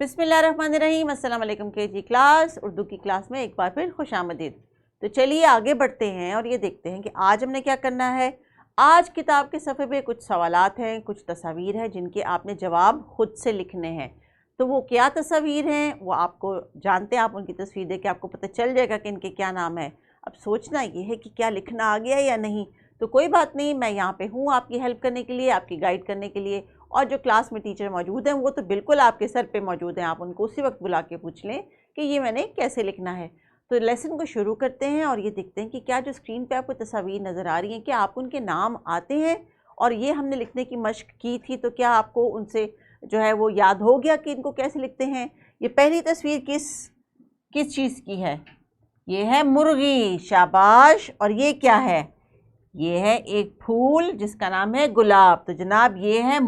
बिस्मिल्लाहिर्रहमानिर्रहीम। अस्सलाम वालेकुम केजी क्लास उर्दू की क्लास में एक बार फिर खुशामदीद। तो चलिए आगे बढ़ते हैं और ये देखते हैं कि आज हमने क्या करना है। आज किताब के सफ़े पे कुछ सवालात हैं, कुछ तस्वीर हैं जिनके आपने जवाब खुद से लिखने हैं। तो वो क्या तस्वीर हैं वो आपको जानते हैं, आप उनकी तस्वीर देख के आपको पता चल जाएगा कि इनके क्या नाम है। अब सोचना ये है कि क्या लिखना आ गया या नहीं। तो कोई बात नहीं, मैं यहाँ पे हूँ आपकी हेल्प करने के लिए, आपकी गाइड करने के लिए। और जो क्लास में टीचर मौजूद हैं वो तो बिल्कुल आपके सर पे मौजूद हैं, आप उनको उसी वक्त बुला के पूछ लें कि ये मैंने कैसे लिखना है। तो लेसन को शुरू करते हैं और ये देखते हैं कि क्या जो स्क्रीन पे आपको तस्वीर नज़र आ रही हैं क्या आप उनके नाम आते हैं। और ये हमने लिखने की मशक की थी, तो क्या आपको उनसे जो है वो याद हो गया कि इनको कैसे लिखते हैं। ये पहली तस्वीर किस चीज़ की है? ये है मुर्गी, शाबाश। और ये क्या है? ये है एक फूल जिसका नाम है गुलाब। तो जनाब ये है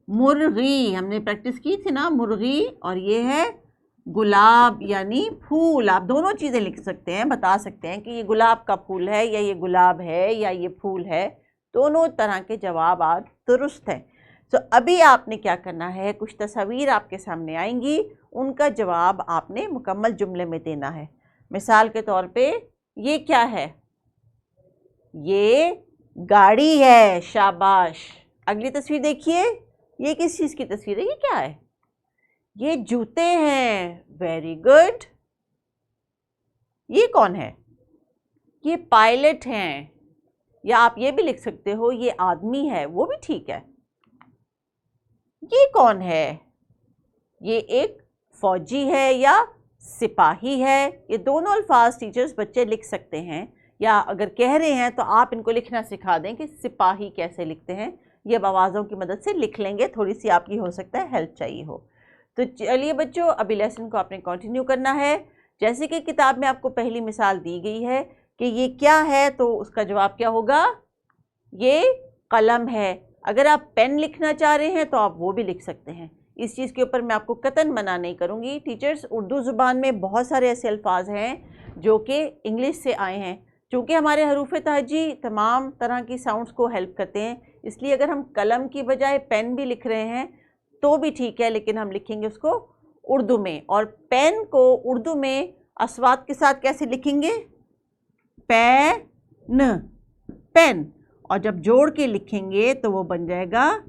मुर्गी हमने प्रैक्टिस की थी ना, मुर्गी। और ये है गुलाब यानी फूल। आप दोनों चीज़ें लिख सकते हैं, बता सकते हैं कि ये गुलाब का फूल है या ये गुलाब है या ये फूल है। दोनों तरह के जवाब आज दुरुस्त हैं। तो अभी आपने क्या करना है, कुछ तस्वीर आपके सामने आएंगी, उनका जवाब आपने मुकम्मल जुमले में देना है। मिसाल के तौर पे ये क्या है? ये गाड़ी है, शाबाश। अगली तस्वीर देखिए, ये किस चीज़ की तस्वीर है? ये क्या है? ये जूते हैं, वेरी गुड। ये कौन है? ये पायलट हैं। या आप ये भी लिख सकते हो ये आदमी है, वो भी ठीक है। ये कौन है? ये एक फौजी है या सिपाही है। ये दोनों अल्फाज टीचर्स बच्चे लिख सकते हैं, या अगर कह रहे हैं तो आप इनको लिखना सिखा दें कि सिपाही कैसे लिखते हैं। ये अब आवाज़ों की मदद से लिख लेंगे, थोड़ी सी आपकी हो सकता है हेल्प चाहिए हो। तो चलिए बच्चों, अभी लेसन को आपने कंटिन्यू करना है। जैसे कि किताब में आपको पहली मिसाल दी गई है कि ये क्या है, तो उसका जवाब क्या होगा? ये कलम है। अगर आप पेन लिखना चाह रहे हैं तो आप वो भी लिख सकते हैं। इस चीज़ के ऊपर मैं आपको कतन मना नहीं करूँगी। टीचर्स, उर्दू ज़ुबान में बहुत सारे ऐसे अल्फाज हैं जो कि इंग्लिश से आए हैं। चूँकि हमारे हरूफ तहजी तमाम तरह की साउंड्स को हेल्प करते हैं, इसलिए अगर हम कलम की बजाय पेन भी लिख रहे हैं तो भी ठीक है, लेकिन हम लिखेंगे उसको उर्दू में। और पेन को उर्दू में अस्वाद के साथ कैसे लिखेंगे? पेन। और जब जोड़ के लिखेंगे तो वो बन जाएगा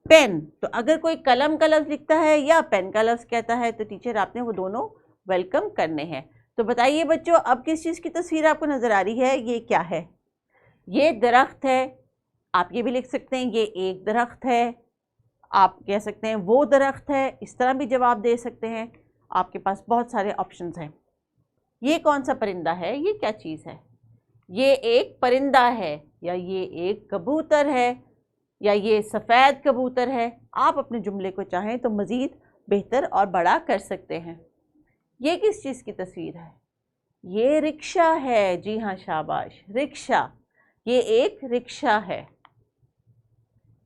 पेन। तो अगर कोई कलम का लफ्ज़ लिखता है या पेन का लफ्ज़ कहता है तो टीचर आपने वो दोनों वेलकम करने हैं। तो बताइए बच्चों, अब किस चीज़ की तस्वीर आपको नज़र आ रही है? ये क्या है? ये दरख्त है। आप ये भी लिख सकते हैं ये एक दरख्त है, आप कह सकते हैं वो दरख्त है, इस तरह भी जवाब दे सकते हैं। आपके पास बहुत सारे ऑप्शंस हैं। ये कौन सा परिंदा है? ये क्या चीज़ है? ये एक परिंदा है, या ये एक कबूतर है, या ये सफ़ेद कबूतर है। आप अपने जुमले को चाहें तो मज़ीद बेहतर और बड़ा कर सकते हैं। ये किस चीज़ की तस्वीर है? ये रिक्शा है। जी हाँ, शाबाश, रिक्शा। ये एक रिक्शा है।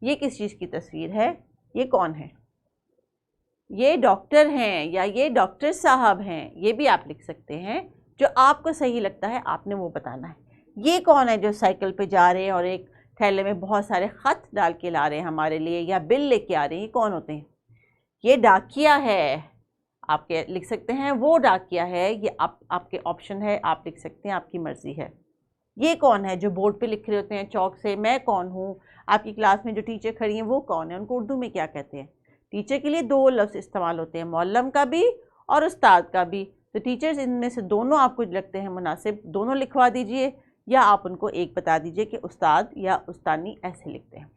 ये किस चीज़ की तस्वीर है? ये कौन है? ये डॉक्टर हैं या ये डॉक्टर साहब हैं। ये भी आप लिख सकते हैं, जो आपको सही लगता है आपने वो बताना है। ये कौन है जो साइकिल पे जा रहे हैं और एक थैले में बहुत सारे ख़त डाल के ला रहे हैं हमारे लिए, या बिल लेके आ रहे हैं? ये कौन होते हैं? ये डाकिया है। आप लिख सकते हैं वो डाकिया है। ये आपके ऑप्शन है, आप लिख सकते हैं, आपकी मर्ज़ी है। ये कौन है जो बोर्ड पे लिख रहे होते हैं चौक से? मैं कौन हूँ। आपकी क्लास में जो टीचर खड़ी हैं वो कौन है? उनको उर्दू में क्या कहते हैं? टीचर के लिए दो लफ्ज़ इस्तेमाल होते हैं, मौलम का भी और उस्ताद का भी। तो टीचर्स, इनमें से दोनों आपको लगते हैं मुनासिब, दोनों लिखवा दीजिए, या आप उनको एक बता दीजिए कि उस्ताद या उस्तानी ऐसे लिखते हैं।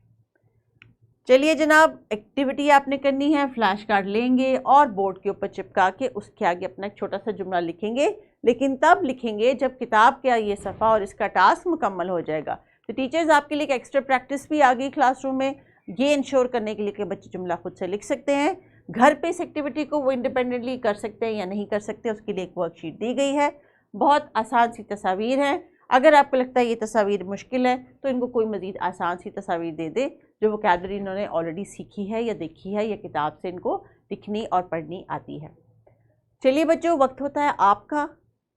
चलिए जनाब, एक्टिविटी आपने करनी है। फ्लैश कार्ड लेंगे और बोर्ड के ऊपर चिपका के उसके आगे अपना एक छोटा सा जुमला लिखेंगे, लेकिन तब लिखेंगे जब किताब का ये सफ़ा और इसका टास्क मुकम्मल हो जाएगा। तो टीचर्स, आपके लिए एक एक्स्ट्रा प्रैक्टिस भी आ गई क्लासरूम में, ये इंश्योर करने के लिए कि बच्चे जुमला खुद से लिख सकते हैं। घर पे इस एक्टिविटी को वो इंडिपेंडेंटली कर सकते हैं या नहीं कर सकते, उसके लिए एक वर्कशीट दी गई है। बहुत आसान सी तस्वीर है। अगर आपको लगता है ये तस्वीर मुश्किल है तो इनको कोई मज़ीद आसान सी तस्वीर दे दे जो वोकैबुलरी इन्होंने ऑलरेडी सीखी है या देखी है या किताब से इनको लिखनी और पढ़नी आती है। चलिए बच्चों, वक्त होता है आपका,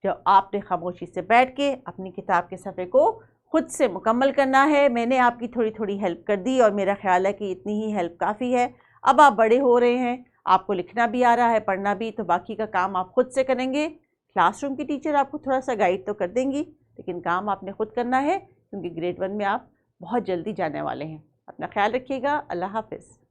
जो आपने खामोशी से बैठ के अपनी किताब के सफ़े को खुद से मुकम्मल करना है। मैंने आपकी थोड़ी थोड़ी हेल्प कर दी और मेरा ख्याल है कि इतनी ही हेल्प काफ़ी है। अब आप बड़े हो रहे हैं, आपको लिखना भी आ रहा है, पढ़ना भी, तो बाकी का काम आप खुद से करेंगे। क्लासरूम की टीचर आपको थोड़ा सा गाइड तो कर देंगी, लेकिन काम आपने खुद करना है, क्योंकि ग्रेड 1 में आप बहुत जल्दी जाने वाले हैं। अपना ख्याल रखिएगा। अल्लाह हाफ़िज़।